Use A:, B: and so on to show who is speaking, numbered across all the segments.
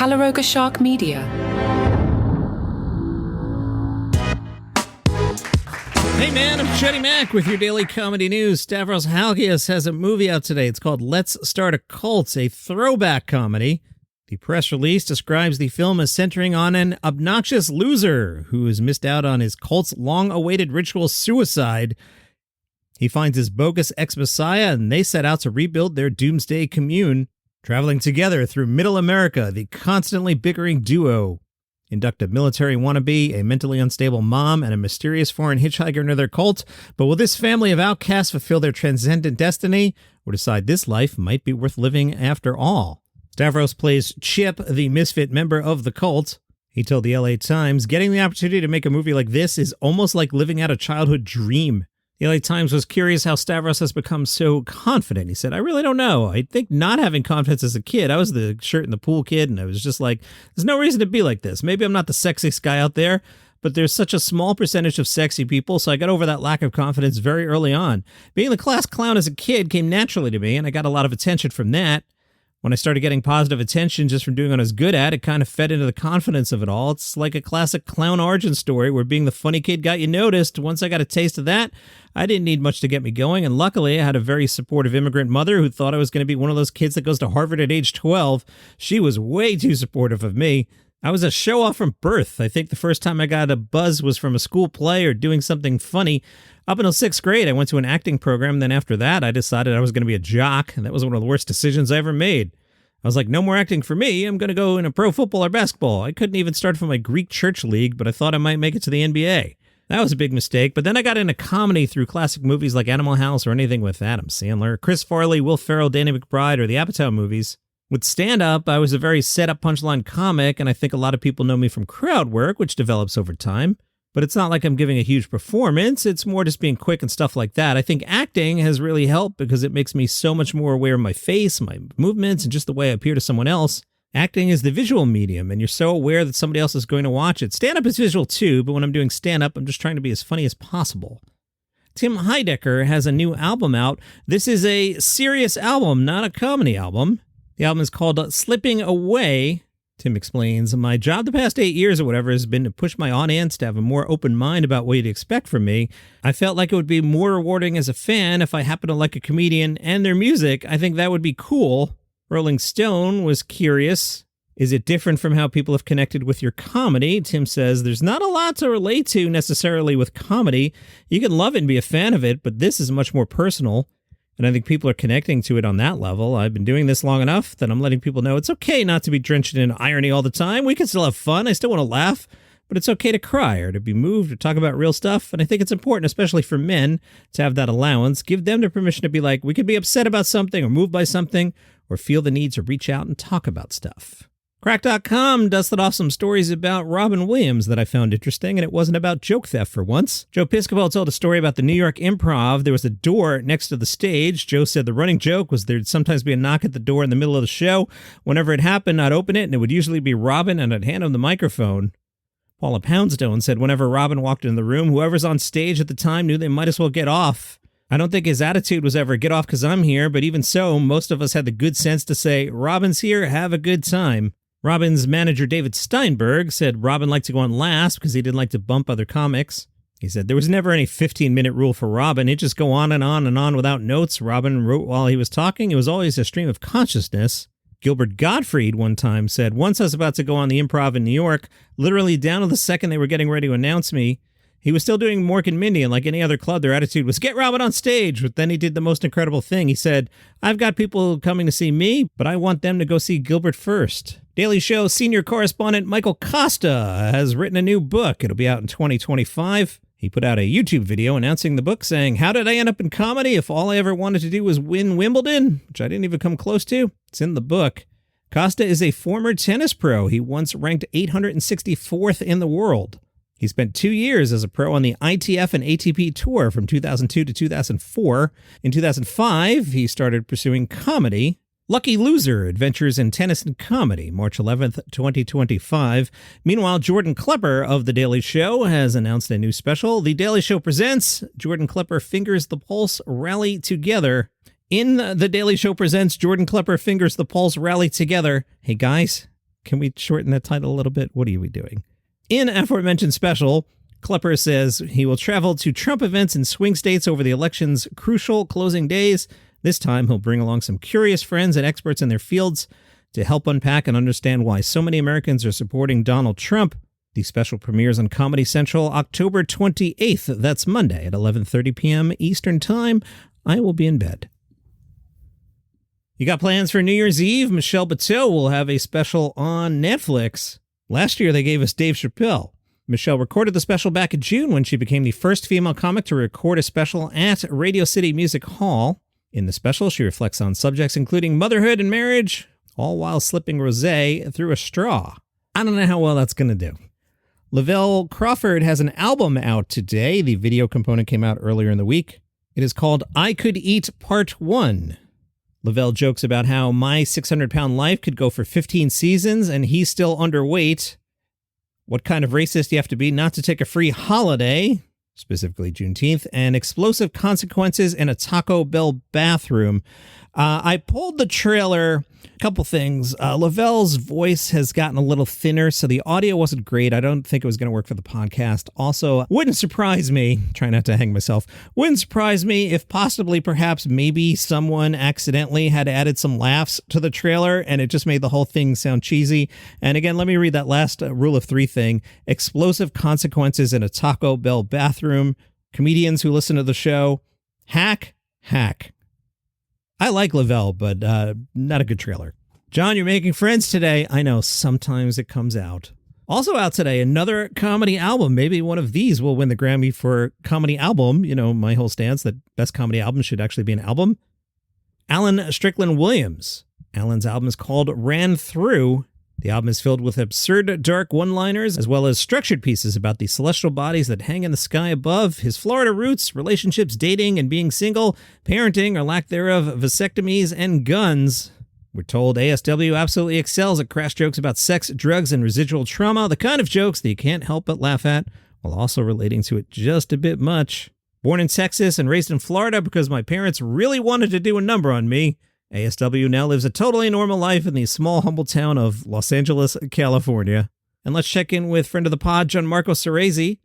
A: Calaroga Shark Media.
B: Hey man, I'm Chetty Mac with your daily comedy news. Stavros Halkias has a movie out today. It's called Let's Start a Cult, a throwback comedy. The press release describes the film as centering on an obnoxious loser who has missed out on his cult's long-awaited ritual suicide. He finds his bogus ex-messiah, and they set out to rebuild their doomsday commune. Traveling together through Middle America, the constantly bickering duo induct a military wannabe, a mentally unstable mom, and a mysterious foreign hitchhiker into their cult. But will this family of outcasts fulfill their transcendent destiny, or decide this life might be worth living after all? Stavros plays Chip, the misfit member of the cult. He told the LA Times, "Getting the opportunity to make a movie like this is almost like living out a childhood dream." The LA Times was curious how Stavros has become so confident. He said, "I really don't know. I think not having confidence as a kid, I was the shirt in the pool kid, and I was just like, there's no reason to be like this. Maybe I'm not the sexiest guy out there, but there's such a small percentage of sexy people, so I got over that lack of confidence very early on. Being the class clown as a kid came naturally to me, and I got a lot of attention from that. When I started getting positive attention just from doing what I was good at, it kind of fed into the confidence of it all. It's like a classic clown origin story where being the funny kid got you noticed. Once I got a taste of that, I didn't need much to get me going, and luckily I had a very supportive immigrant mother who thought I was going to be one of those kids that goes to Harvard at age 12. She was way too supportive of me. I was a show-off from birth. I think the first time I got a buzz was from a school play or doing something funny. Up until 6th grade, I went to an acting program. Then after that, I decided I was going to be a jock, and that was one of the worst decisions I ever made. I was like, no more acting for me. I'm going to go into pro football or basketball. I couldn't even start from my Greek church league, but I thought I might make it to the NBA. That was a big mistake, but then I got into comedy through classic movies like Animal House or anything with Adam Sandler, Chris Farley, Will Ferrell, Danny McBride, or the Bateau movies. With stand-up, I was a very set-up punchline comic, and I think a lot of people know me from crowd work, which develops over time. But it's not like I'm giving a huge performance. It's more just being quick and stuff like that. I think acting has really helped because it makes me so much more aware of my face, my movements, and just the way I appear to someone else. Acting is the visual medium, and you're so aware that somebody else is going to watch it. Stand-up is visual too, but when I'm doing stand-up, I'm just trying to be as funny as possible. Tim Heidecker has a new album out. This is a serious album, not a comedy album. The album is called Slipping Away. Tim explains, "My job the past 8 years or whatever has been to push my audience to have a more open mind about what you'd expect from me. I felt like it would be more rewarding as a fan if I happen to like a comedian and their music. I think that would be cool." Rolling Stone was curious. "Is it different from how people have connected with your comedy?" Tim says, "There's not a lot to relate to necessarily with comedy. You can love it and be a fan of it, but this is much more personal. And I think people are connecting to it on that level. I've been doing this long enough that I'm letting people know it's okay not to be drenched in irony all the time. We can still have fun. I still want to laugh, but it's okay to cry or to be moved or talk about real stuff. And I think it's important, especially for men, to have that allowance. Give them the permission to be like, we could be upset about something or moved by something or feel the need to reach out and talk about stuff." Crack.com dusted off some stories about Robin Williams that I found interesting, and it wasn't about joke theft for once. Joe Piscopo told a story about the New York Improv. There was a door next to the stage. Joe said the running joke was there'd sometimes be a knock at the door in the middle of the show. Whenever it happened, I'd open it, and it would usually be Robin, and I'd hand him the microphone. Paula Poundstone said whenever Robin walked in the room, whoever's on stage at the time knew they might as well get off. I don't think his attitude was ever, get off because I'm here, but even so, most of us had the good sense to say, Robin's here, have a good time. Robin's manager, David Steinberg, said Robin liked to go on last because he didn't like to bump other comics. He said there was never any 15-minute rule for Robin. He'd just go on and on and on without notes. Robin wrote while he was talking. It was always a stream of consciousness. Gilbert Gottfried one time said, once I was about to go on the Improv in New York, literally down to the second they were getting ready to announce me, he was still doing Mork and Mindy, and like any other club, their attitude was, get Robin on stage. But then he did the most incredible thing. He said, I've got people coming to see me, but I want them to go see Gilbert first. Daily Show senior correspondent Michael Costa has written a new book. It'll be out in 2025. He put out a YouTube video announcing the book saying, how did I end up in comedy if all I ever wanted to do was win Wimbledon, which I didn't even come close to? It's in the book. Costa is a former tennis pro. He once ranked 864th in the world. He spent 2 years as a pro on the ITF and ATP tour from 2002 to 2004. In 2005, he started pursuing comedy. Lucky Loser, Adventures in Tennis and Comedy, March 11th, 2025. Meanwhile, Jordan Klepper of The Daily Show has announced a new special. The Daily Show presents Jordan Klepper Fingers the Pulse Rally Together. In The Daily Show presents Jordan Klepper Fingers the Pulse Rally Together. Hey guys, Can we shorten that title a little bit? What are we doing? In aforementioned special, Klepper says he will travel to Trump events in swing states over the election's crucial closing days. This time, he'll bring along some curious friends and experts in their fields to help unpack and understand why so many Americans are supporting Donald Trump. The special premieres on Comedy Central October 28th. That's Monday at 11:30 p.m. Eastern Time. I will be in bed. You got plans for New Year's Eve? Michelle Bateau will have a special on Netflix. Last year, they gave us Dave Chappelle. Michelle recorded the special back in June when she became the first female comic to record a special at Radio City Music Hall. In the special, she reflects on subjects including motherhood and marriage, all while slipping rosé through a straw. I don't know how well that's going to do. Lavelle Crawford has an album out today. The video component came out earlier in the week. It is called I Could Eat Part 1. Lavelle jokes about how my 600-pound life could go for 15 seasons and he's still underweight. What kind of racist you have to be not to take a free holiday, specifically Juneteenth, and explosive consequences in a Taco Bell bathroom. I pulled the trailer. A couple things. Lavelle's voice has gotten a little thinner, so the audio wasn't great. I don't think it was going to work for the podcast. Also, wouldn't surprise me, try not to hang myself, wouldn't surprise me if possibly, perhaps, maybe someone accidentally had added some laughs to the trailer and it just made the whole thing sound cheesy. And again, let me read that last rule of three thing. Explosive consequences in a Taco Bell bathroom. Comedians who listen to the show, hack. I like Lavelle, but not a good trailer. John, you're making friends today. I know, sometimes it comes out. Also out today, another comedy album. Maybe one of these will win the Grammy for comedy album. You know, my whole stance that best comedy album should actually be an album. Alan Strickland Williams. Alan's album is called Ran Through. The album is filled with absurd, dark one-liners, as well as structured pieces about the celestial bodies that hang in the sky above, his Florida roots, relationships, dating and being single, parenting or lack thereof, vasectomies, and guns. We're told ASW absolutely excels at crass jokes about sex, drugs, and residual trauma, the kind of jokes that you can't help but laugh at, while also relating to it just a bit much. Born in Texas and raised in Florida because my parents really wanted to do a number on me, ASW now lives a totally normal life in the small, humble town of Los Angeles, California. And let's check in with friend of the pod, Gianmarco Ceresi.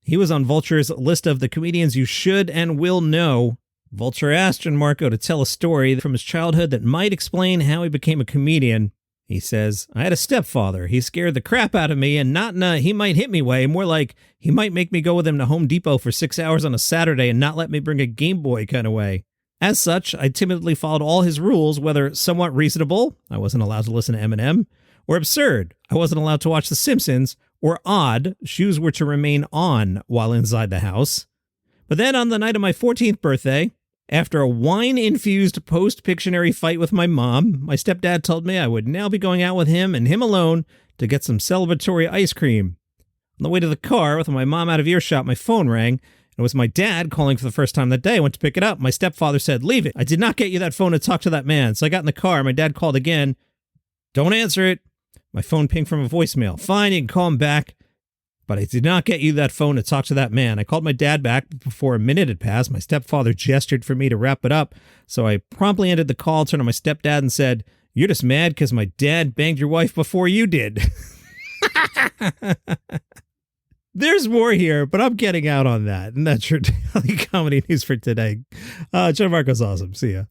B: He was on Vulture's list of the comedians you should and will know. Vulture asked Gianmarco to tell a story from his childhood that might explain how he became a comedian. He says, I had a stepfather. He scared the crap out of me, and not in a he might hit me way, more like he might make me go with him to Home Depot for 6 hours on a Saturday and not let me bring a Game Boy kind of way. As such, I timidly followed all his rules, whether somewhat reasonable, I wasn't allowed to listen to Eminem, or absurd, I wasn't allowed to watch The Simpsons, or odd, shoes were to remain on while inside the house. But then on the night of my 14th birthday, after a wine-infused post-Pictionary fight with my mom, my stepdad told me I would now be going out with him and him alone to get some celebratory ice cream. On the way to the car, with my mom out of earshot, my phone rang. It was my dad calling for the first time that day. I went to pick it up. My stepfather said, leave it. I did not get you that phone to talk to that man. So I got in the car. My dad called again. Don't answer it. My phone pinged from a voicemail. Fine, you can call him back. But I did not get you that phone to talk to that man. I called my dad back before a minute had passed. My stepfather gestured for me to wrap it up. So I promptly ended the call, turned to my stepdad and said, you're just mad because my dad banged your wife before you did. There's more here, but I'm getting out on that. And that's your daily comedy news for today. Gianmarco's awesome. See ya.